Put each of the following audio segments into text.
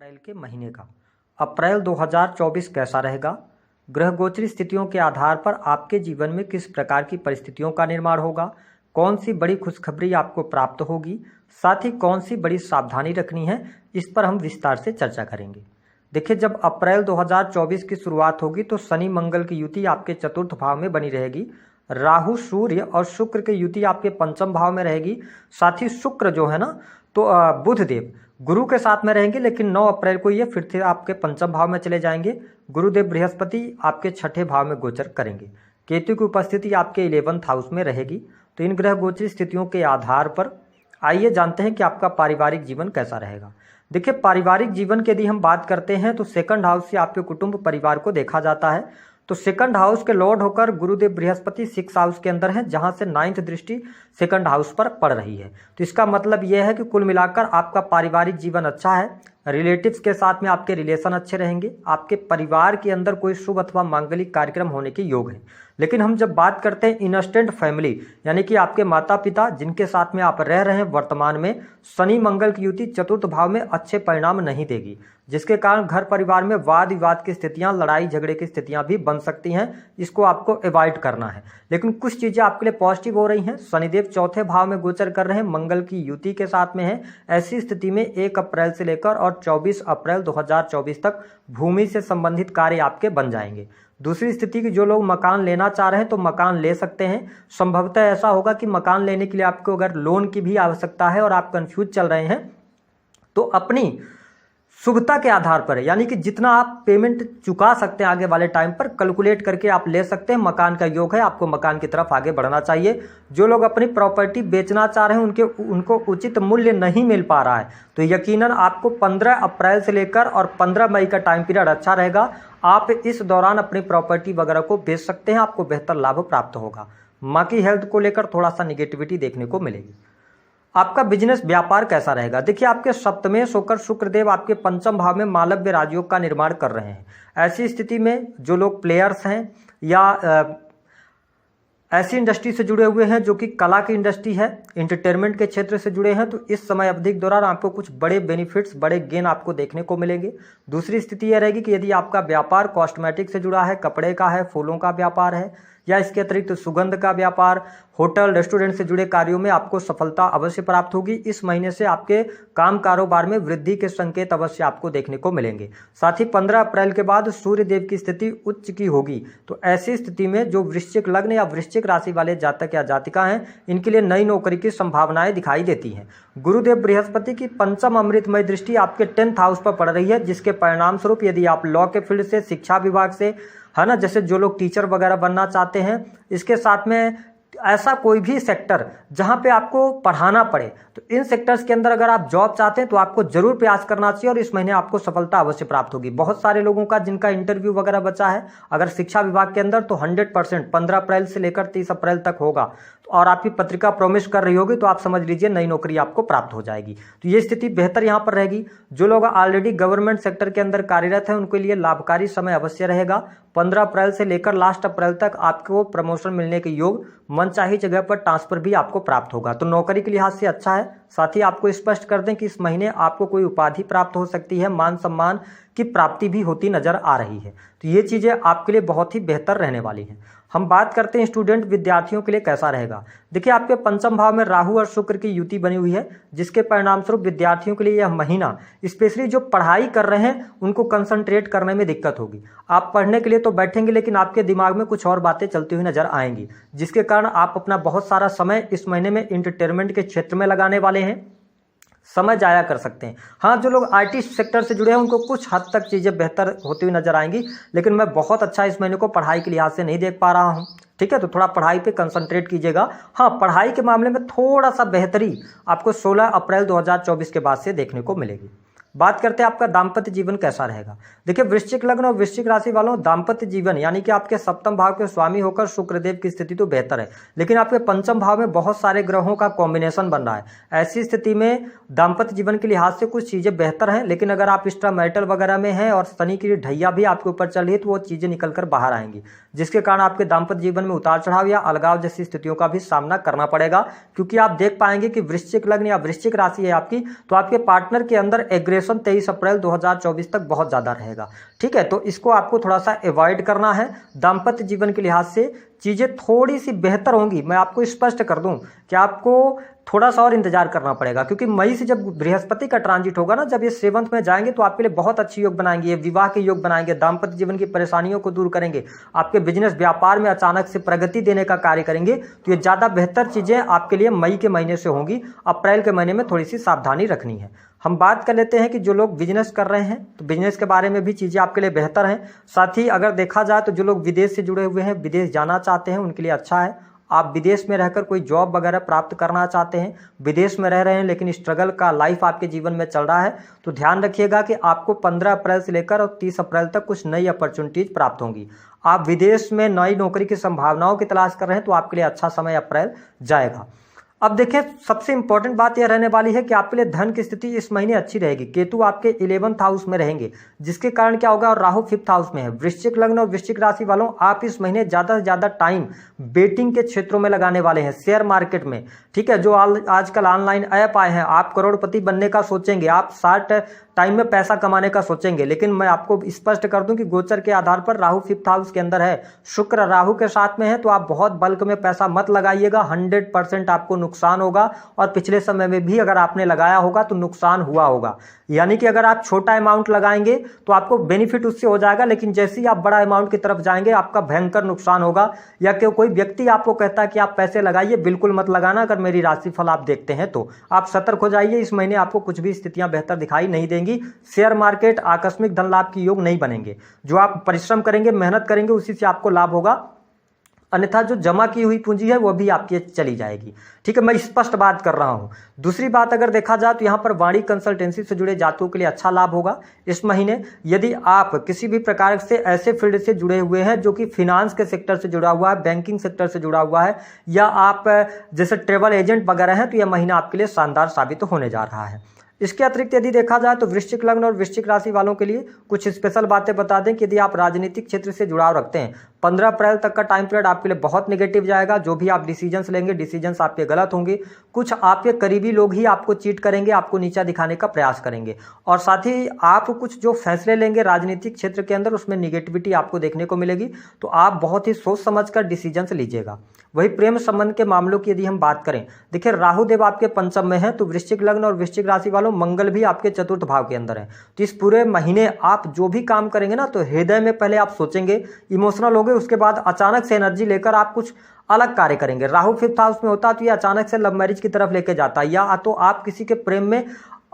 अप्रैल के महीने का अप्रैल 2024 कैसा रहेगा। ग्रह गोचरी स्थितियों के आधार पर आपके जीवन में किस प्रकार की परिस्थितियों का निर्माण होगा, कौन सी बड़ी खुशखबरी आपको प्राप्त होगी, साथ ही कौन सी बड़ी सावधानी रखनी है, इस पर हम विस्तार से चर्चा करेंगे। देखिए, जब अप्रैल 2024 की शुरुआत होगी तो शनि मंगल की युति आपके चतुर्थ भाव में बनी रहेगी। राहु सूर्य और शुक्र की युति आपके पंचम भाव में रहेगी। साथ ही शुक्र जो है ना, तो बुध देव गुरु के साथ में रहेंगे, लेकिन 9 अप्रैल को ये फिर से आपके पंचम भाव में चले जाएंगे। गुरुदेव बृहस्पति आपके छठे भाव में गोचर करेंगे। केतु की उपस्थिति आपके 11th हाउस में रहेगी। तो इन ग्रह गोचरी स्थितियों के आधार पर आइए जानते हैं कि आपका पारिवारिक जीवन कैसा रहेगा। देखिए, पारिवारिक जीवन की यदि हम बात करते हैं तो सेकंड हाउस से आपके कुटुंब परिवार को देखा जाता है। तो सेकंड हाउस के लॉर्ड होकर गुरुदेव बृहस्पति 6th हाउस के अंदर है, जहां से 9th दृष्टि सेकंड हाउस पर पड़ रही है। तो इसका मतलब यह है कि कुल मिलाकर आपका पारिवारिक जीवन अच्छा है। रिलेटिव्स के साथ में आपके रिलेशन अच्छे रहेंगे। आपके परिवार के अंदर कोई शुभ अथवा मांगलिक कार्यक्रम होने के योग है। लेकिन हम जब बात करते हैं इंस्टेंट फैमिली, यानी कि आपके माता पिता जिनके साथ में आप रह रहे हैं वर्तमान में, शनि मंगल की युति चतुर्थ भाव में अच्छे परिणाम नहीं देगी, जिसके कारण घर परिवार में वाद विवाद की स्थितियां, लड़ाई झगड़े की स्थितियां भी बन सकती हैं। इसको आपको अवॉइड करना है। लेकिन कुछ चीजें आपके लिए पॉजिटिव हो रही हैं। शनिदेव चौथे भाव में गोचर कर रहे हैं, मंगल की युति के साथ में है। ऐसी स्थिति में 1 अप्रैल से लेकर और 24 अप्रैल 2024 तक भूमि से संबंधित कार्य आपके बन जाएंगे। दूसरी स्थिति की जो लोग मकान लेना चाह रहे हैं तो मकान ले सकते हैं। संभवतः ऐसा होगा कि मकान लेने के लिए आपको अगर लोन की भी आवश्यकता है और आप कंफ्यूज चल रहे हैं तो अपनी शुभता के आधार पर, यानी कि जितना आप पेमेंट चुका सकते हैं आगे वाले टाइम पर, कैलकुलेट करके आप ले सकते हैं। मकान का योग है, आपको मकान की तरफ आगे बढ़ना चाहिए। जो लोग अपनी प्रॉपर्टी बेचना चाह रहे हैं उनको उचित मूल्य नहीं मिल पा रहा है तो यकीनन आपको 15 अप्रैल से लेकर और 15 मई का टाइम पीरियड अच्छा रहेगा। आप इस दौरान अपनी प्रॉपर्टी वगैरह को बेच सकते हैं, आपको बेहतर लाभ प्राप्त होगा। माँ की हेल्थ को लेकर थोड़ा सा निगेटिविटी देखने को मिलेगी। आपका बिजनेस व्यापार कैसा रहेगा। देखिए, आपके सप्तमेश होकर शुक्रदेव आपके पंचम भाव में मालव्य राजयोग का निर्माण कर रहे हैं। ऐसी स्थिति में जो लोग प्लेयर्स हैं या ऐसी इंडस्ट्री से जुड़े हुए हैं जो कि कला की इंडस्ट्री है, एंटरटेनमेंट के क्षेत्र से जुड़े हैं, तो इस समय अवधि के दौरान आपको कुछ बड़े बेनिफिट्स, बड़े गेन आपको देखने को मिलेंगे। दूसरी स्थिति यह रहेगी कि यदि आपका व्यापार कॉस्मेटिक से जुड़ा है, कपड़े का है, फूलों का व्यापार है या इसके अतिरिक्त सुगंध का व्यापार, होटल रेस्टोरेंट से जुड़े कार्यों में आपको सफलता अवश्य प्राप्त होगी। इस महीने से आपके काम कारोबार में वृद्धि के संकेत अवश्य आपको देखने को मिलेंगे। साथ ही 15 अप्रैल के बाद सूर्य देव की स्थिति उच्च की होगी। तो ऐसी स्थिति में जो वृश्चिक लग्न या वृश्चिक राशि वाले जातक या जातिका हैं, इनके लिए नई नौकरी की संभावनाएं दिखाई देती हैं। गुरुदेव बृहस्पति की पंचम अमृतमय दृष्टि आपके 10th हाउस पर पड़ रही है, जिसके परिणाम स्वरूप यदि आप लॉ के फील्ड से, शिक्षा विभाग से, है ना, जैसे जो लोग टीचर वगैरह बनना चाहते हैं, इसके साथ में ऐसा कोई भी सेक्टर जहां पे आपको पढ़ाना पड़े, तो इन सेक्टर्स के अंदर अगर आप जॉब चाहते हैं तो आपको जरूर प्रयास करना चाहिए और इस महीने आपको सफलता अवश्य प्राप्त होगी। बहुत सारे लोगों का जिनका इंटरव्यू वगैरह बचा है अगर शिक्षा विभाग के अंदर, तो 100% 15 अप्रैल से लेकर 30 अप्रैल तक होगा और आपकी पत्रिका प्रॉमिस कर रही होगी, तो आप समझ लीजिए नई नौकरी आपको प्राप्त हो जाएगी। तो ये स्थिति बेहतर यहाँ पर रहेगी। जो लोग ऑलरेडी गवर्नमेंट सेक्टर के अंदर कार्यरत हैं उनके लिए लाभकारी समय अवश्य रहेगा। 15 अप्रैल से लेकर लास्ट अप्रैल तक आपको प्रमोशन मिलने के योग, मनचाही जगह पर ट्रांसफर भी आपको प्राप्त होगा। तो नौकरी के लिहाज से अच्छा है। साथ ही आपको स्पष्ट कर दें कि इस महीने आपको कोई उपाधि प्राप्त हो सकती है, मान सम्मान की प्राप्ति भी होती नजर आ रही है। तो ये चीजें आपके लिए बहुत ही बेहतर रहने वाली हैं। हम बात करते हैं स्टूडेंट विद्यार्थियों के लिए कैसा रहेगा। देखिए, आपके पंचम भाव में राहु और शुक्र की युति बनी हुई है, जिसके परिणाम स्वरूप विद्यार्थियों के लिए यह महीना, स्पेशली जो पढ़ाई कर रहे हैं उनको कंसंट्रेट करने में दिक्कत होगी। आप पढ़ने के लिए तो बैठेंगे लेकिन आपके दिमाग में कुछ और बातें चलती हुई नजर आएंगी, जिसके कारण आप अपना बहुत सारा समय इस महीने में एंटरटेनमेंट के क्षेत्र में लगाने वाले हैं, समय जाया कर सकते हैं। हाँ, जो लोग आईटी सेक्टर से जुड़े हैं उनको कुछ हद तक चीज़ें बेहतर होती हुई नजर आएंगी, लेकिन मैं बहुत अच्छा इस महीने को पढ़ाई के लिहाज से नहीं देख पा रहा हूँ। ठीक है, तो थोड़ा पढ़ाई पे कंसंट्रेट कीजिएगा। हाँ, पढ़ाई के मामले में थोड़ा सा बेहतरी आपको 16 अप्रैल 2024 के बाद से देखने को मिलेगी। बात करते हैं आपका दाम्पत्य जीवन कैसा रहेगा। देखिए, वृश्चिक लग्न और वृश्चिक राशि वालों, दाम्पत्य जीवन यानी कि आपके सप्तम भाव के स्वामी होकर शुक्रदेव की स्थिति तो बेहतर है, लेकिन आपके पंचम भाव में बहुत सारे ग्रहों का कॉम्बिनेशन बन रहा है। ऐसी स्थिति में दाम्पत्य जीवन के लिहाज से कुछ चीजें बेहतर हैं, लेकिन अगर आप एक्स्ट्रा मैरिटल वगैरह में हैं और शनि की ढैया भी आपके ऊपर चल रही है तो वो चीजें निकलकर बाहर आएंगी, जिसके कारण आपके दाम्पत्य जीवन में उतार चढ़ाव या अलगाव जैसी स्थितियों का भी सामना करना पड़ेगा। क्योंकि आप देख पाएंगे कि वृश्चिक लग्न या वृश्चिक राशि है आपकी, तो आपके पार्टनर के अंदर एग्रेशन ड्यूरेशन 23 अप्रैल 2024 तक बहुत ज़्यादा रहेगा। ठीक है, तो इसको आपको थोड़ा सा अवॉइड करना है। दाम्पत्य जीवन के लिहाज से चीज़ें थोड़ी सी बेहतर होंगी। मैं आपको स्पष्ट कर दूं कि आपको थोड़ा सा और इंतजार करना पड़ेगा, क्योंकि मई से जब बृहस्पति का ट्रांजिट होगा ना, जब ये 7th में जाएंगे तो आपके लिए बहुत अच्छे योग बनाएंगे, ये विवाह के योग बनाएंगे, दाम्पत्य जीवन की परेशानियों को दूर करेंगे, आपके बिजनेस व्यापार में अचानक से प्रगति देने का कार्य करेंगे। तो ये ज़्यादा बेहतर चीज़ें आपके लिए मई के महीने से होंगी। अप्रैल के महीने में थोड़ी सी सावधानी रखनी है। हम बात कर लेते हैं कि जो लोग बिजनेस कर रहे हैं तो बिजनेस के बारे में भी चीज़ें आपके लिए बेहतर हैं। साथ ही अगर देखा जाए तो जो लोग विदेश से जुड़े हुए हैं, विदेश जाना चाहते हैं, उनके लिए अच्छा है। आप विदेश में रहकर कोई जॉब वगैरह प्राप्त करना चाहते हैं, विदेश में रह रहे हैं लेकिन स्ट्रगल का लाइफ आपके जीवन में चल रहा है, तो ध्यान रखिएगा कि आपको 15 अप्रैल से लेकर और 30 अप्रैल तक कुछ नई अपॉर्चुनिटीज प्राप्त होंगी। आप विदेश में नई नौकरी की संभावनाओं की तलाश कर रहे हैं तो आपके लिए अच्छा समय अप्रैल जाएगा। अब देखें, सबसे इंपॉर्टेंट बात यह रहने वाली है कि आपके लिए धन की स्थिति इस महीने अच्छी रहेगी। केतु आपके 11th हाउस में रहेंगे, जिसके कारण क्या होगा, और राहु 5th हाउस में है। वृश्चिक लग्न और वृश्चिक राशि वालों, आप इस महीने ज़्यादा से ज़्यादा टाइम बेटिंग के क्षेत्रों में लगाने वाले हैं, शेयर मार्केट में। ठीक है, जो आजकल ऑनलाइन ऐप आए हैं, आप करोड़पति बनने का सोचेंगे, आप शार्ट टाइम में पैसा कमाने का सोचेंगे। लेकिन मैं आपको स्पष्ट कर दूं कि गोचर के आधार पर राहु 5th हाउस के अंदर है, शुक्र राहु के साथ में है, तो आप बहुत बल्क में पैसा मत लगाइएगा, 100% आपको नुकसान होगा। और पिछले समय में भी अगर आपने लगाया होगा तो नुकसान हुआ होगा। यानी कि अगर आप छोटा अमाउंट लगाएंगे तो आपको बेनिफिट उससे हो जाएगा, लेकिन जैसे ही आप बड़ा अमाउंट की तरफ जाएंगे आपका भयंकर नुकसान होगा। या कि कोई व्यक्ति आपको कहता है कि आप पैसे लगाइए, बिल्कुल मत लगाना। अगर मेरी राशिफल आप देखते हैं तो आप सतर्क हो जाइए। इस महीने आपको कुछ भी स्थितियां बेहतर दिखाई नहीं देंगी। शेयर मार्केट, आकस्मिक धन लाभ की योग नहीं बनेंगे। जो आप परिश्रम करेंगे, मेहनत करेंगे, उसी से आपको लाभ होगा। अन्यथा जो जमा की हुई पूंजी है वो भी आपकी चली जाएगी। ठीक है, मैं स्पष्ट बात कर रहा हूं। दूसरी बात अगर देखा जाए तो यहां पर वाणी कंसल्टेंसी से जुड़े जातकों के लिए अच्छा लाभ होगा इस महीने। यदि आप किसी भी प्रकार से ऐसे फील्ड से जुड़े हुए हैं जो कि फिनांस के सेक्टर से जुड़ा हुआ है, बैंकिंग सेक्टर से जुड़ा हुआ है, या आप जैसे ट्रेवल एजेंट वगैरह हैं, तो यह महीना आपके लिए शानदार साबित होने जा रहा है। इसके अतिरिक्त यदि देखा जाए तो वृश्चिक लग्न और वृश्चिक राशि वालों के लिए कुछ स्पेशल बातें बता दें कि यदि आप राजनीतिक क्षेत्र से जुड़ाव रखते हैं, 15 अप्रैल तक का टाइम पीरियड आपके लिए बहुत नेगेटिव जाएगा। जो भी आप डिसीजंस लेंगे, डिसीजंस आपके गलत होंगे। कुछ आपके करीबी लोग ही आपको चीट करेंगे, आपको नीचा दिखाने का प्रयास करेंगे। और साथ ही आप कुछ जो फैसले लेंगे राजनीतिक क्षेत्र के अंदर, उसमें निगेटिविटी आपको देखने को मिलेगी। तो आप बहुत ही सोच समझ कर डिसीजंस लीजिएगा। वही प्रेम संबंध के मामलों की यदि हम बात करें, देखिए राहु देव आपके पंचम में है, तो वृश्चिक लग्न और वृश्चिक राशि वालों, मंगल भी आपके 4th भाव के अंदर है। तो इस पूरे महीने आप जो भी काम करेंगे ना, तो हृदय में पहले आप सोचेंगे, इमोशनल होंगे, उसके बाद अचानक से एनर्जी लेकर आप कुछ अलग कार्य करेंगे। राहु 5th हाउस में होता तो ये अचानक से लव मैरिज की तरफ लेके जाता, या तो आप किसी के प्रेम में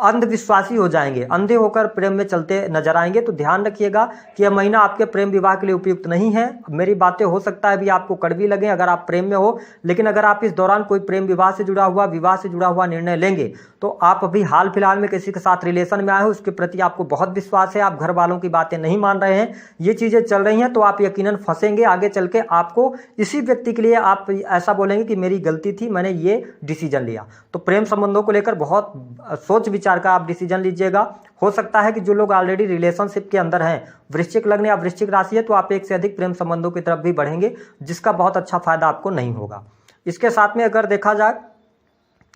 अंधविश्वासी हो जाएंगे, अंधे होकर प्रेम में चलते नजर आएंगे। तो ध्यान रखिएगा कि यह महीना आपके प्रेम विवाह के लिए उपयुक्त नहीं है। मेरी बातें हो सकता है भी आपको कड़वी लगे अगर आप प्रेम में हो, लेकिन अगर आप इस दौरान कोई प्रेम विवाह से जुड़ा हुआ निर्णय लेंगे तो आप अभी हाल फिलहाल में किसी के साथ रिलेशन में आए हो, उसके प्रति आपको बहुत विश्वास है, आप घर वालों की बातें नहीं मान रहे हैं, ये चीजें चल रही हैं, तो आप यकीनन फंसेंगे। आगे चल के आपको इसी व्यक्ति के लिए आप ऐसा बोलेंगे कि मेरी गलती थी, मैंने ये डिसीजन लिया। तो प्रेम संबंधों को लेकर बहुत सोच विचार का आप डिसीजन लीजिएगा। हो सकता है कि जो लोग ऑलरेडी रिलेशनशिप के अंदर हैं, वृश्चिक लग्न या वृश्चिक राशि है, तो आप एक से अधिक प्रेम संबंधों की तरफ भी बढ़ेंगे, जिसका बहुत अच्छा फायदा आपको नहीं होगा। इसके साथ में अगर देखा जाए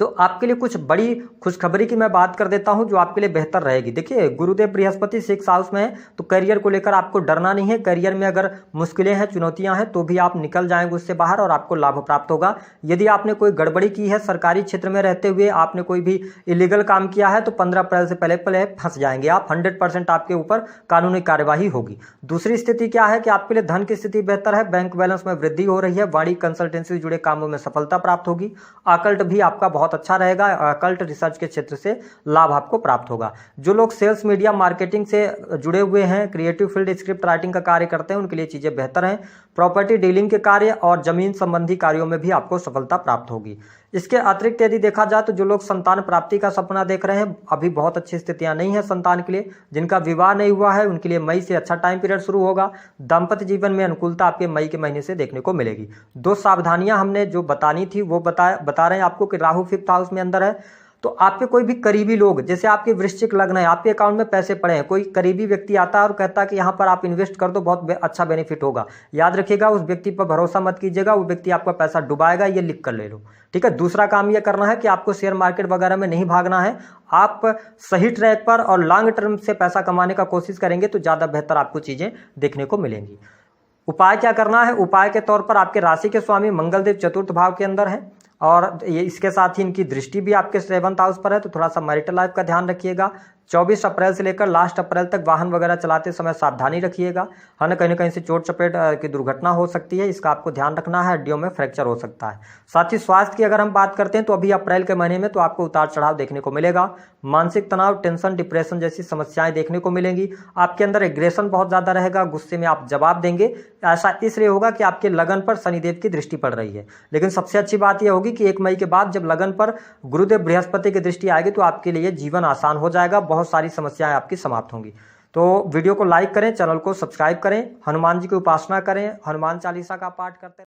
तो आपके लिए कुछ बड़ी खुशखबरी की मैं बात कर देता हूं जो आपके लिए बेहतर रहेगी। देखिए, गुरुदेव बृहस्पति 6th हाउस में है, तो करियर को लेकर आपको डरना नहीं है। करियर में अगर मुश्किलें हैं, चुनौतियां हैं, तो भी आप निकल जाएंगे उससे बाहर और आपको लाभ प्राप्त होगा। यदि आपने कोई गड़बड़ी की है, सरकारी क्षेत्र में रहते हुए आपने कोई भी इलीगल काम किया है, तो 15 अप्रैल से पहले फंस जाएंगे आप। 100% आपके ऊपर कानूनी कार्यवाही होगी। दूसरी स्थिति क्या है कि आपके लिए धन की स्थिति बेहतर है, बैंक बैलेंस में वृद्धि हो रही है, वाणी कंसल्टेंसी से जुड़े कामों में सफलता प्राप्त होगी। आकल्ट भी आपका बहुत अच्छा रहेगा, अकल्ट रिसर्च के क्षेत्र से लाभ आपको प्राप्त होगा। जो लोग सेल्स, मीडिया, मार्केटिंग से जुड़े हुए हैं, क्रिएटिव फील्ड, स्क्रिप्ट राइटिंग का कार्य करते हैं, उनके लिए चीजें बेहतर हैं। प्रॉपर्टी डीलिंग के कार्य और जमीन संबंधी कार्यों में भी आपको सफलता प्राप्त होगी। इसके अतिरिक्त यदि देखा जाए तो जो लोग संतान प्राप्ति का सपना देख रहे हैं, अभी बहुत अच्छी स्थितियां नहीं है संतान के लिए। जिनका विवाह नहीं हुआ है उनके लिए मई से अच्छा टाइम पीरियड शुरू होगा। दाम्पत्य जीवन में अनुकूलता आपके मई के महीने से देखने को मिलेगी। 2 सावधानियां हमने जो बतानी थी वो बता रहे हैं आपको कि राहु 5th हाउस में अंदर है, तो आपके कोई भी करीबी लोग, जैसे आपके वृश्चिक लग्न है, आपके अकाउंट में पैसे पड़े हैं, कोई करीबी व्यक्ति आता है और कहता है कि यहाँ पर आप इन्वेस्ट कर दो, बहुत अच्छा बेनिफिट होगा, याद रखिएगा उस व्यक्ति पर भरोसा मत कीजिएगा, वो व्यक्ति आपका पैसा डुबाएगा, ये लिख कर ले लो, ठीक है। दूसरा काम ये करना है कि आपको शेयर मार्केट वगैरह में नहीं भागना है, आप सही ट्रैक पर और लॉन्ग टर्म से पैसा कमाने का कोशिश करेंगे तो ज़्यादा बेहतर आपको चीज़ें देखने को मिलेंगी। उपाय क्या करना है? उपाय के तौर पर आपके राशि के स्वामी मंगलदेव चतुर्थ भाव के अंदर है और ये इसके साथ ही इनकी दृष्टि भी आपके 7th हाउस पर है, तो थोड़ा सा मैरिटल लाइफ का ध्यान रखिएगा। 24 अप्रैल से लेकर लास्ट अप्रैल तक वाहन वगैरह चलाते समय सावधानी रखिएगा, है ना, कहीं ना कहीं से चोट चपेट की दुर्घटना हो सकती है, इसका आपको ध्यान रखना है, हड्डियों में फ्रैक्चर हो सकता है। साथ ही स्वास्थ्य की अगर हम बात करते हैं तो अभी अप्रैल के महीने में तो आपको उतार चढ़ाव देखने को मिलेगा, मानसिक तनाव, टेंशन, डिप्रेशन जैसी समस्याएं देखने को मिलेंगी, आपके अंदर एग्रेशन बहुत ज़्यादा रहेगा, गुस्से में आप जवाब देंगे, ऐसा इसलिए होगा कि आपके लगन पर शनिदेव की दृष्टि पड़ रही है। लेकिन सबसे अच्छी बात यह होगी कि 1 मई के बाद जब लगन पर गुरुदेव बृहस्पति की दृष्टि आएगी तो आपके लिए जीवन आसान हो जाएगा, बहुत सारी समस्याएं आपकी समाप्त होंगी। तो वीडियो को लाइक करें, चैनल को सब्सक्राइब करें, हनुमान जी की उपासना करें, हनुमान चालीसा का पाठ करते